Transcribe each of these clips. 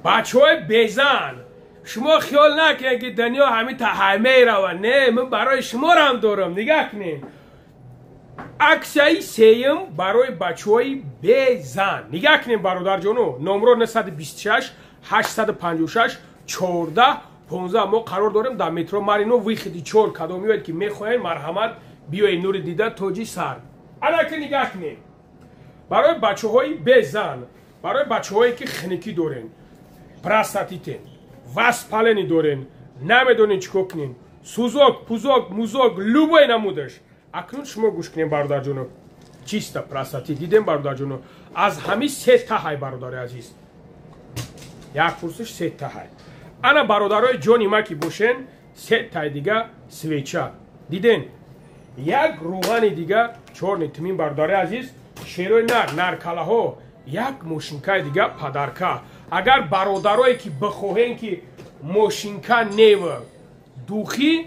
بچه‌های بزن شما خیال نکنید که دنیا همه روه. نه من برای شما هم دارم. نگاه کنین عکسای سیم برای بچه‌های بزن. نگاه کنین برادر جانو. نمره 926 856 14 15 ما قرار داریم در مترو مارینو ویخدی 4 کدامی که میخواین مرحمت بیاین نور دیده توجی سر. الان که نگاه کنین برای بچه‌های بزن، برای بچه‌هایی که خنکی دارن، پراستاتیتن، واسپالنی دارن، نمیدونین چیکار کنین، سوزوک، پوزوک، موزوک، لوبای نمودش. اکنون شما گوش کنین برادر جانو. چیست پراستاتیت دیدین برادر جانو؟ از همین 3 تا های برادر عزیز. یک پرسش 3 تا های. انا برادرای جانی ما که باشن 3 تا دیگه سویچا. دیدین؟ یک روغن دیگه 4 نتمین برادر عزیز. شیروی نر کلاها یک موشینکای دیگه پدرکا. اگر برادرایی که بخواهین که موشینکا نیو دوخی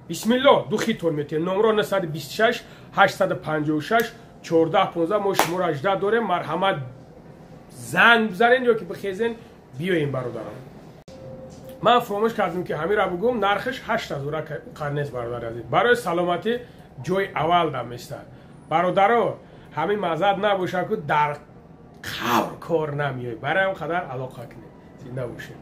بسم الله دوخی تون میتین. نمره 926 856 14 15 ما شما را 18 داریم. مرحمت زنگ بزنین یا که بخیزین بیاین برادران. من فراموش کردم که همین را بگم نرخش 8000 قرنیست برادر عزیز. برای سلامتی جای اول دم میسته. برادرها همین مزد نباشه که در قبر کار نمیای. برای هم قدر علاقه کنید. زنده باشید.